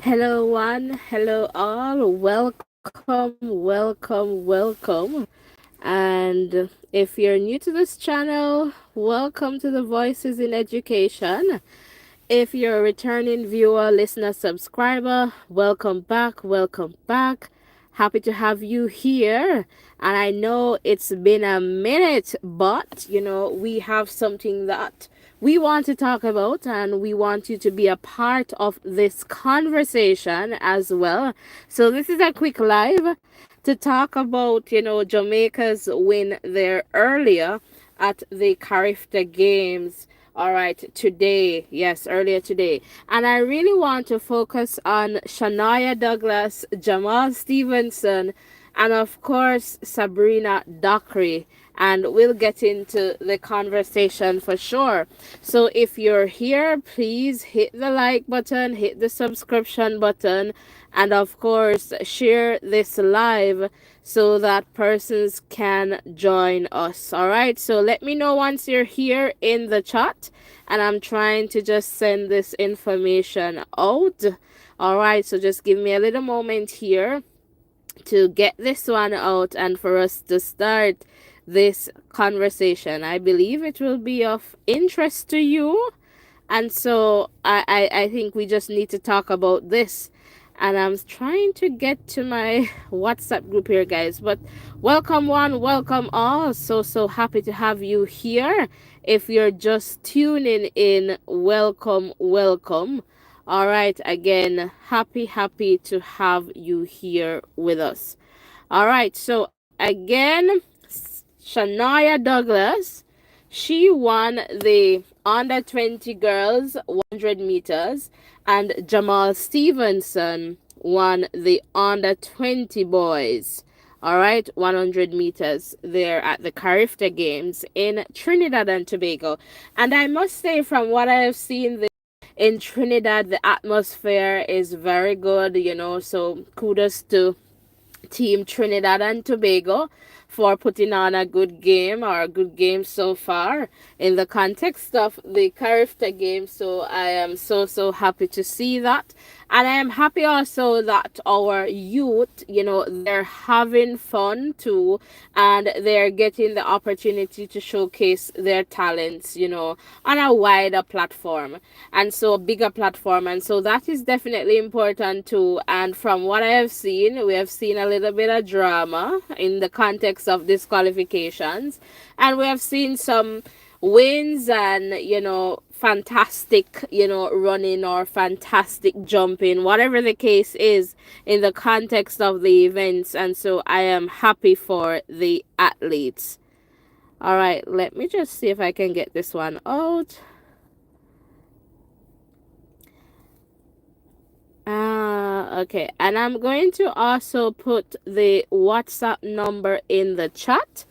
Hello, one. Hello, all. Welcome. And if you're new to this channel, welcome to the Voices in Education. If you're a returning viewer, listener, subscriber, welcome back. Welcome back. Happy to have you here. And I know it's been a minute, but we have something that we want to talk about, and we want you to be a part of this conversation as well. So, this is a quick live to talk about, Jamaica's win there earlier at the CARIFTA Games. All right, today, yes, earlier today. And I really want to focus on Shanoya Douglas, Jamal Stephenson, and of course, Sabrina Dockery. And we'll get into the conversation for sure. So if you're here, please hit the like button, hit the subscription button, and of course, share this live so that persons can join us. All right, so let me know once you're here in the chat, and I'm trying to just send this information out. All right, so just give me a little moment here to get this one out and for us to start this conversation. I believe it will be of interest to you, and so I think we just need to talk about this. And I'm trying to get to my WhatsApp group here, guys. But welcome one, welcome all. So happy to have you here. If you're just tuning in, welcome. All right, again, happy to have you here with us. All right, so again, Shanoya Douglas, she won the under 20 girls 100 meters, and Jamal Stephenson won the under 20 boys. All right, 100 meters there at the CARIFTA Games in Trinidad and Tobago. And I must say, from what I have seen there in Trinidad, the atmosphere is very good, so kudos to Team Trinidad and Tobago for putting on a good game, or a good game so far in the context of the CARIFTA game. So I am so happy to see that. And I am happy also that our youth, they're having fun too, and they're getting the opportunity to showcase their talents, on a wider platform, and so a bigger platform. And so that is definitely important too. And from what I have seen, we have seen a little bit of drama in the context of disqualifications, and we have seen some wins and fantastic running or fantastic jumping, whatever the case is, in the context of the events. And so I am happy for the athletes. All right, let me just see if I can get this one out. Okay, and I'm going to also put the WhatsApp number in the chat,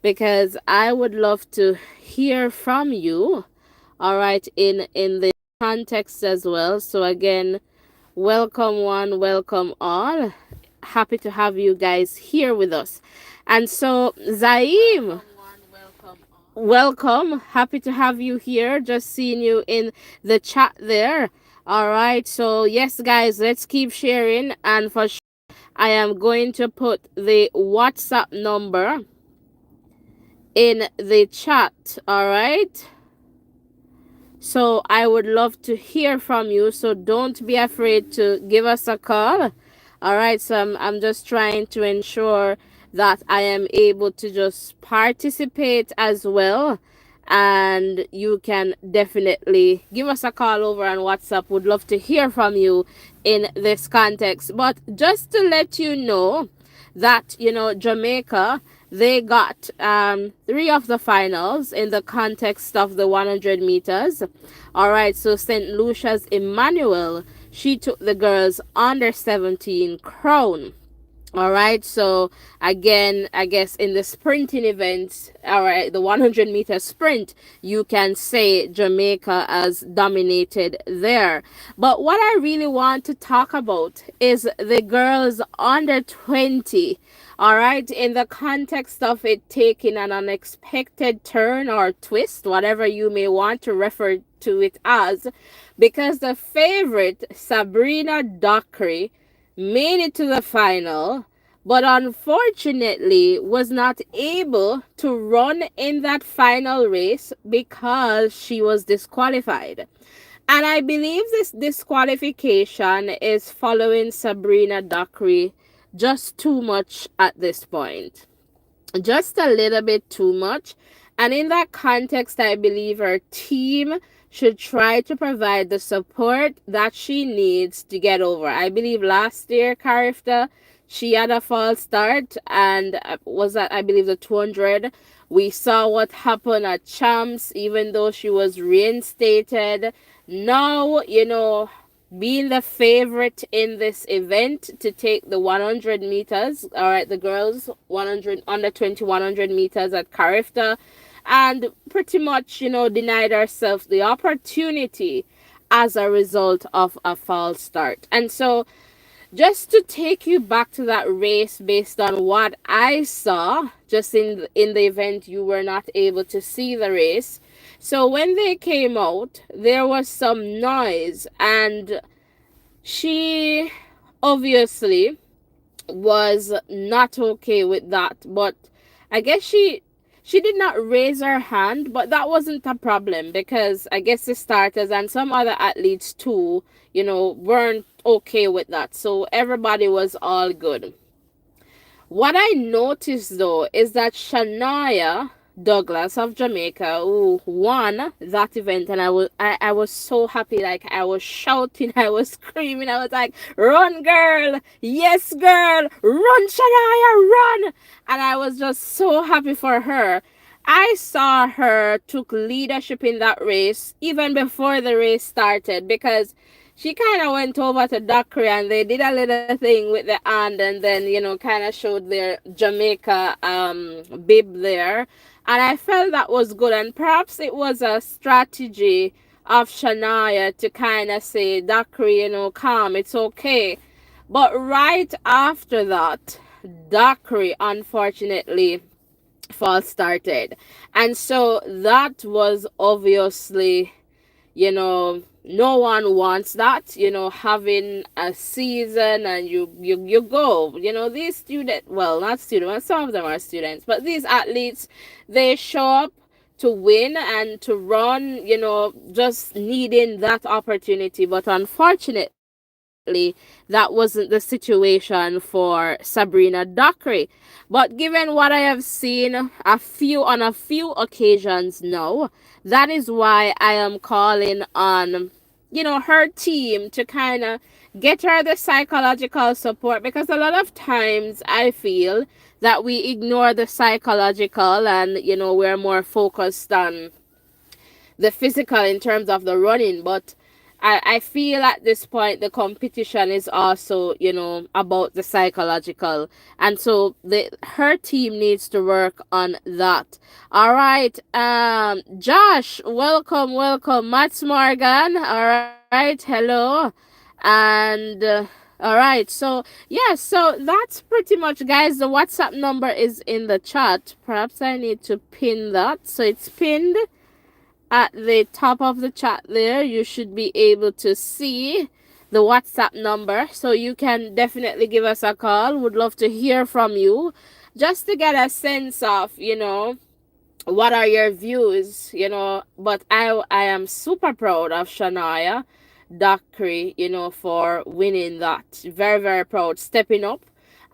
because I would love to hear from you. All right, in the context as well. So again, welcome one, welcome all. Happy to have you guys here with us. And so Zaim, welcome. Happy to have you here. Just seeing you in the chat there. All right, so yes guys, let's keep sharing. And for sure, I am going to put the WhatsApp number in the chat. All right, so I would love to hear from you, so don't be afraid to give us a call. All right, so I'm just trying to ensure that I am able to just participate as well, and you can definitely give us a call over on WhatsApp. Would love to hear from you in this context. But just to let you know that Jamaica, they got 3 of the finals in the context of the 100 meters. All right, so St. Lucia's Emmanuel, she took the girls under 17 crown. All right, so again, I guess in the sprinting events, all right, the 100-meter sprint, you can say Jamaica has dominated there. But what I really want to talk about is the girls under 20. All right, in the context of it taking an unexpected turn or twist, whatever you may want to refer to it as, because the favorite, Sabrina Dockery, made it to the final, but unfortunately was not able to run in that final race because she was disqualified. And I believe this disqualification is following Sabrina Dockery just too much at this point, just a little bit too much. And in that context, I believe her team should try to provide the support that she needs to get over. I believe last year, CARIFTA, she had a false start, and was that, I believe, the 200. We saw what happened at Champs, even though she was reinstated. Now, being the favorite in this event to take the 100 meters, all right, the girls 100 under 20 100 meters at CARIFTA, and pretty much, denied herself the opportunity as a result of a false start. And so, just to take you back to that race based on what I saw, just in the event you were not able to see the race. So when they came out, there was some noise, and she obviously was not okay with that. But I guess she did not raise her hand, but that wasn't a problem, because I guess the starters and some other athletes too, weren't okay with that. So everybody was all good. What I noticed though is that Shanoya Douglas of Jamaica, who won that event, and I was so happy, like I was shouting, I was screaming, I was like, "Run, girl! Yes, girl! Run, Shanoya, run!" And I was just so happy for her. I saw her took leadership in that race even before the race started, because she kind of went over to Dockery and they did a little thing with the hand, and then kind of showed their Jamaica bib there, and I felt that was good. And perhaps it was a strategy of Shanoya to kind of say, Dockery, calm, it's okay. But right after that, Dockery unfortunately false started, and so that was obviously, no one wants that, having a season and you go, these students, well, not students, some of them are students, but these athletes, they show up to win and to run, just needing that opportunity. But unfortunately, that wasn't the situation for Sabrina Dockery. But given what I have seen on a few occasions now, that is why I am calling on, her team to kind of get her the psychological support, because a lot of times I feel that we ignore the psychological, and we're more focused on the physical in terms of the running. But I feel at this point the competition is also, about the psychological. And so her team needs to work on that. All right. Josh, welcome. Mats Morgan. All right. Hello. And all right. So yeah, so that's pretty much, guys. The WhatsApp number is in the chat. Perhaps I need to pin that. So it's pinned at the top of the chat there. You should be able to see the WhatsApp number, so you can definitely give us a call. Would love to hear from you, just to get a sense of, what are your views, but I am super proud of Shanoya Dockery, for winning that. Very, very proud, stepping up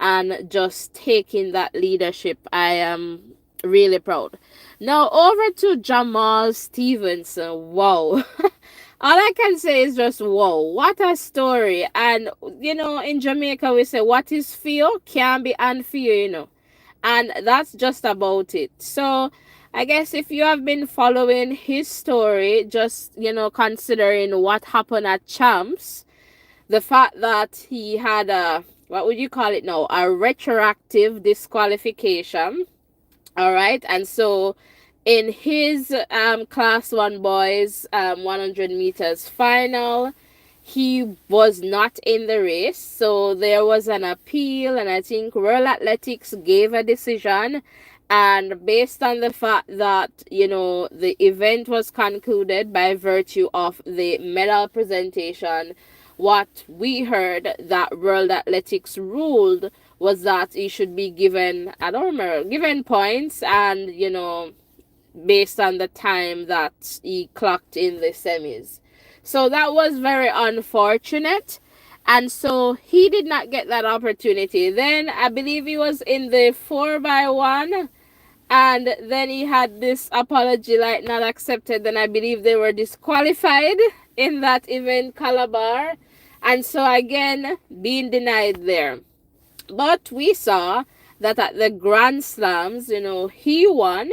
and just taking that leadership. I am really proud. Now over to Jamal Stephenson. Wow. All I can say is just wow. What a story. And in Jamaica we say what is fear can be unfair, and that's just about it. So I guess if you have been following his story, just considering what happened at Champs, the fact that he had a, what would you call it now, a retroactive disqualification. All right. And so in his class 1 boys 100 meters final, he was not in the race. So there was an appeal, and I think World Athletics gave a decision, And based on the fact that, the event was concluded by virtue of the medal presentation, what we heard that World Athletics ruled was that he should be given, I don't remember, given points, and, based on the time that he clocked in the semis. So that was very unfortunate. And so he did not get that opportunity. Then I believe he was in the 4x1, and then he had this apology like not accepted. Then I believe they were disqualified in that event, Calabar. And so again, being denied there. But we saw that at the Grand Slams, he won.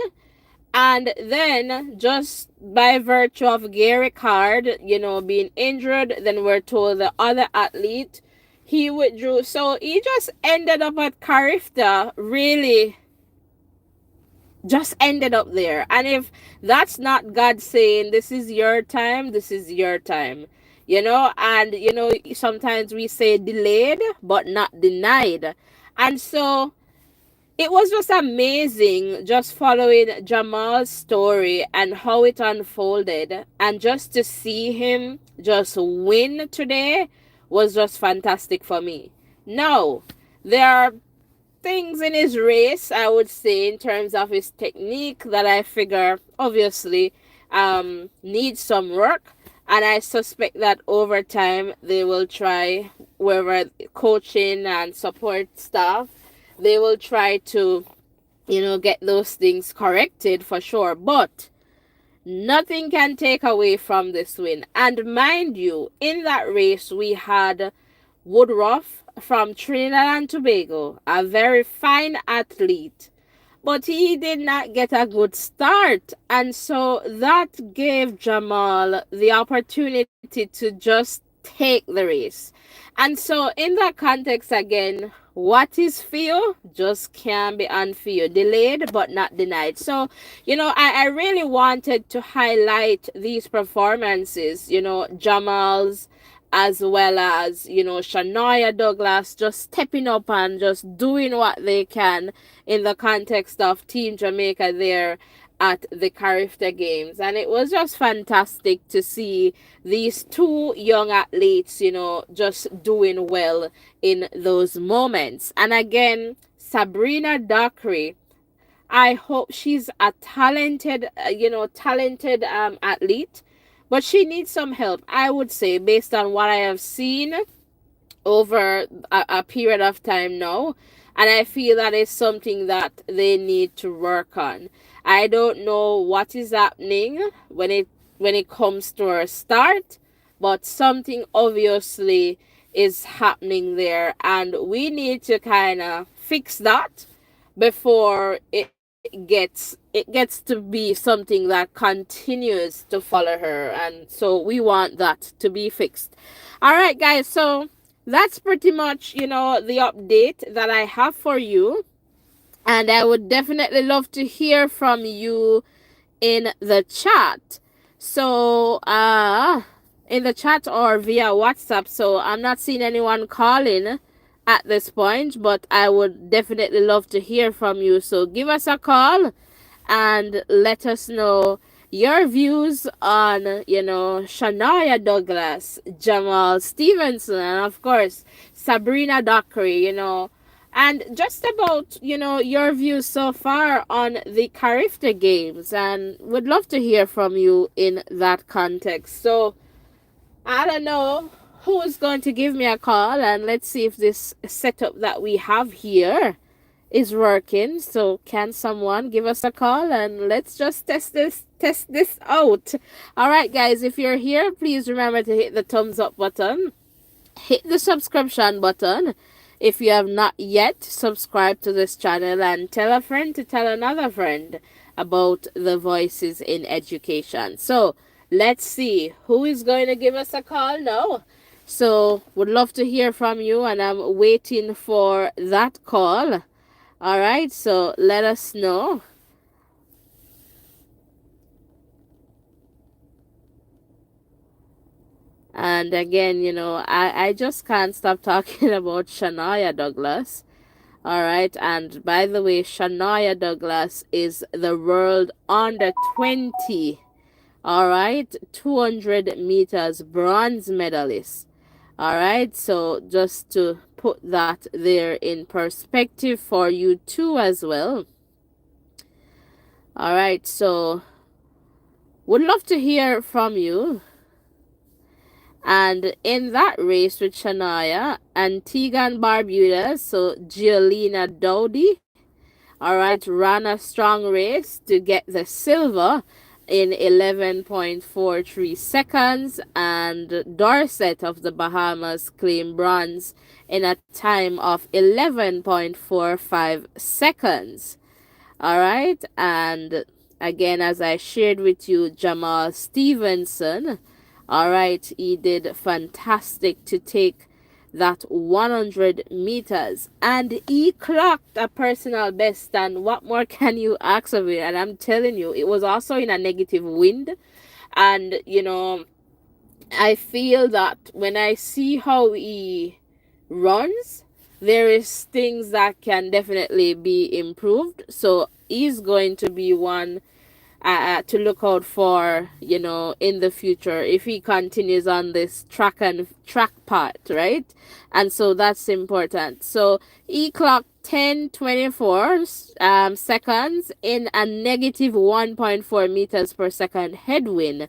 And then, just by virtue of Gary Card, being injured, then we're told the other athlete, he withdrew. So he just ended up at CARIFTA, really just ended up there. And if that's not God saying, this is your time, this is your time. And sometimes we say delayed, but not denied. And so it was just amazing just following Jamal's story and how it unfolded. And just to see him just win today was just fantastic for me. Now, there are things in his race, I would say, in terms of his technique that I figure obviously needs some work. And I suspect that over time they will try, wherever coaching and support staff, they will try to, get those things corrected for sure. But nothing can take away from this win. And mind you, in that race, we had Woodruff from Trinidad and Tobago, a very fine athlete, but he did not get a good start. And so that gave Jamal the opportunity to just take the race. And so in that context, again, what is fear just can be unfair, delayed but not denied. So, I really wanted to highlight these performances, Jamal's, as well as, Shanoya Douglas just stepping up and just doing what they can in the context of Team Jamaica there at the CARIFTA Games. And it was just fantastic to see these two young athletes, just doing well in those moments. And again, Sabrina Dockery, I hope she's a talented, athlete, but she needs some help, I would say, based on what I have seen over a period of time now. And I feel that is something that they need to work on. I don't know what is happening when it comes to her start, but something obviously is happening there, and we need to kind of fix that before it gets to be something that continues to follow her. And so we want that to be fixed. All right, guys, so that's pretty much the update that I have for you, and I would definitely love to hear from you in the chat. So in the chat or via WhatsApp. So I'm not seeing anyone calling at this point, but I would definitely love to hear from you. So give us a call and let us know your views on, Shanoya Douglas, Jamal Stephenson, and of course, Sabrina Dockery, and just about, your views so far on the CARIFTA Games, and would love to hear from you in that context. So, I don't know who is going to give me a call, and let's see if this setup that we have here is working. So can someone give us a call, and let's just test this out. All right, guys, if you're here, please remember to hit the thumbs up button, hit the subscription button if you have not yet subscribed to this channel, and tell a friend to tell another friend about the Voices in Education. So let's see who is going to give us a call now. So would love to hear from you, and I'm waiting for that call. All right, so let us know. And again, I just can't stop talking about Shanoya Douglas. All right. And by the way, Shanoya Douglas is the world under 20. All right. 200 meters bronze medalist. All right. So just to put that there in perspective for you too as well. All right. So would love to hear from you. And in that race with Shania, Antigua and Barbuda, so Giolina Dowdy, all right, ran a strong race to get the silver in 11.43 seconds, and Dorset of the Bahamas claimed bronze in a time of 11.45 seconds. All right, and again, as I shared with you, Jamal Stephenson, all right, he did fantastic to take that 100 meters, and he clocked a personal best. And what more can you ask of it? And I'm telling you, it was also in a negative wind. And I feel that when I see how he runs, there is things that can definitely be improved. So he's going to be one to look out for, in the future if he continues on this track part, right? And so that's important. So he clocked 10.24 seconds in a negative 1.4 meters per second headwind.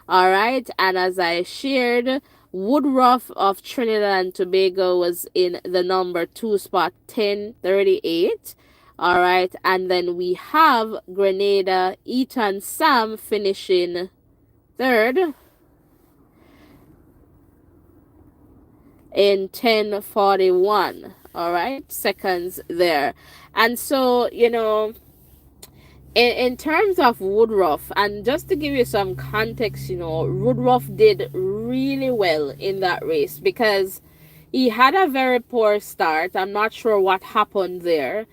All right, and as I shared, Woodruff of Trinidad and Tobago was in the number 2 spot, 10.38. All right, and then we have Grenada, Eton Sam finishing third in 10.41. All right, seconds there. And so, in terms of Woodruff, and just to give you some context, Woodruff did really well in that race because he had a very poor start. I'm not sure what happened there.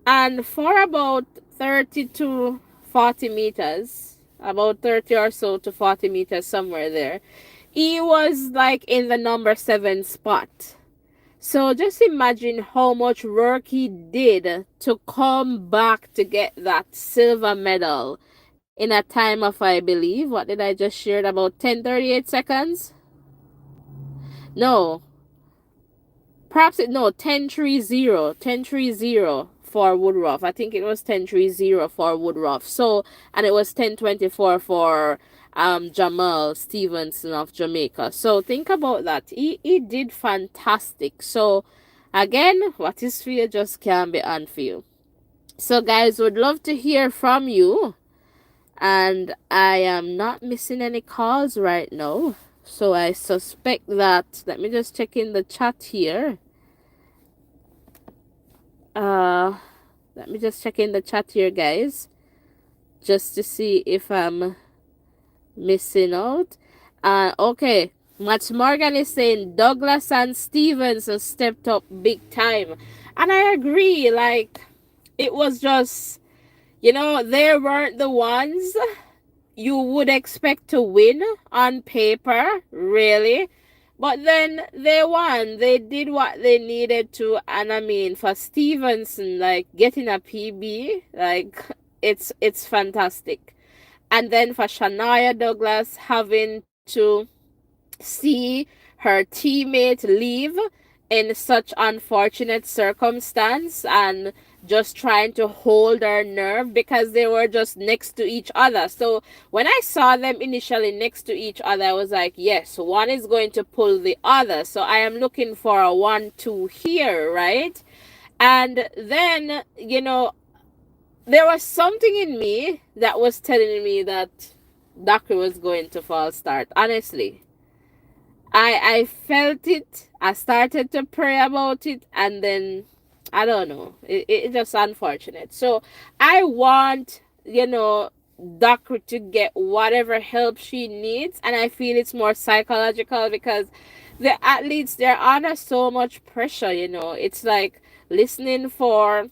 And for about 30 to 40 meters, about 30 or so to 40 meters, somewhere there, he was like in the number 7 spot. So just imagine how much work he did to come back to get that silver medal in a time of, I believe, what did I just share, about 10:38 seconds? No, perhaps no, 10:30 for Woodruff. I think it was 10:30 for Woodruff. So, and it was 10:24 for Jamal Stephenson of Jamaica. So think about that. He did fantastic. So again, what is for you just can't be unfair. You. So guys, would love to hear from you. And I am not missing any calls right now. So I suspect that, let me just check in the chat here. Let me just check in the chat here, guys, just to see if I'm missing out. Okay, Matt Morgan is saying Douglas and Stephenson stepped up big time, and I agree. Like, it was just, they weren't the ones you would expect to win on paper, really. But then they won. They did what they needed to. And I mean, for Stevenson, like getting a PB, like it's fantastic. And then for Shanoya Douglas having to see her teammate leave in such unfortunate circumstance, and just trying to hold her nerve because they were just next to each other. So when I saw them initially next to each other, I was like, yes, one is going to pull the other. So I am looking for a 1-2 here, right? And then, there was something in me that was telling me that Dockery was going to fall start. Honestly, I felt it. I started to pray about it, and then I don't know. It's just unfortunate. So I want, Dockery to get whatever help she needs, and I feel it's more psychological because the athletes, they're under so much pressure. It's like listening for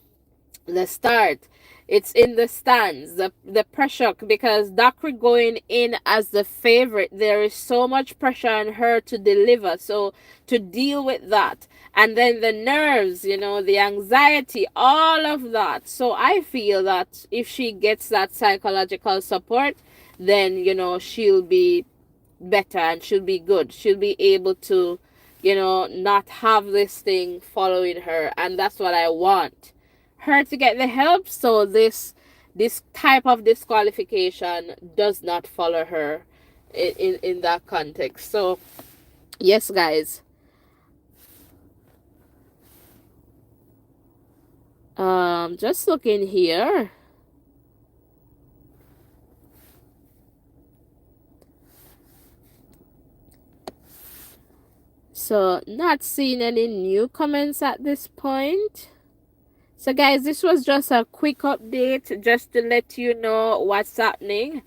the start. It's in the stands, the pressure, because Dockery going in as the favorite, there is so much pressure on her to deliver. So to deal with that, and then the nerves, the anxiety, all of that. So I feel that if she gets that psychological support, then she'll be better and she'll be good. She'll be able to, not have this thing following her, and that's what I want her to get the help, so this type of disqualification does not follow her in that context. So yes, guys. Just looking here. So not seeing any new comments at this point. So guys, this was just a quick update just to let you know what's happening.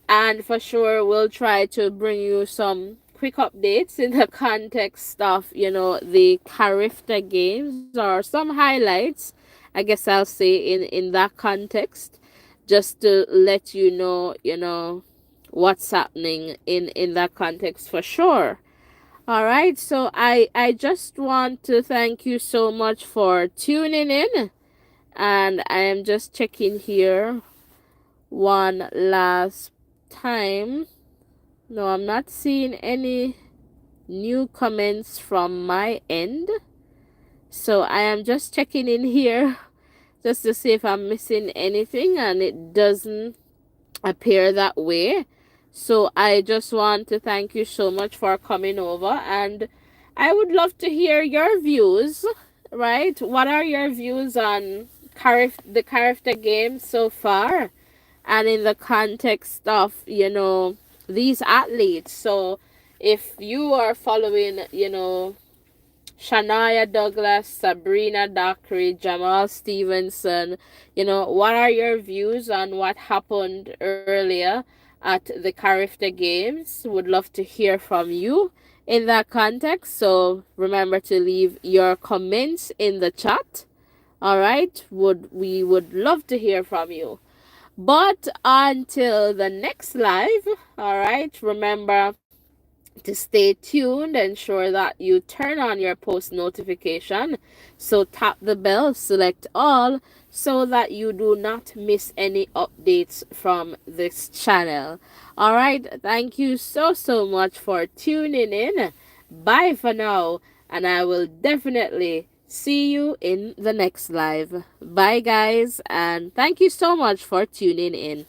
And for sure, we'll try to bring you some quick updates in the context of, the CARIFTA games, or some highlights, I guess I'll say, in that context, just to let you know, what's happening in that context for sure. All right, so I just want to thank you so much for tuning in, and I am just checking here one last time. No, I'm not seeing any new comments from my end. So I am just checking in here just to see if I'm missing anything, and it doesn't appear that way. So I just want to thank you so much for coming over, and I would love to hear your views, right? What are your views on the CARIFTA game so far? And in the context of, these athletes. So if you are following, Shanoya Douglas, Sabrina Dockery, Jamal Stephenson, what are your views on what happened earlier at the CARIFTA games? Would love to hear from you in that context. So remember to leave your comments in the chat. All right, we would love to hear from you. But until the next live, all right, remember to stay tuned. Ensure that you turn on your post notification. So tap the bell, select all, so that you do not miss any updates from this channel. All right, thank you so much for tuning in. Bye for now, and I will definitely see you in the next live. Bye, guys, and thank you so much for tuning in.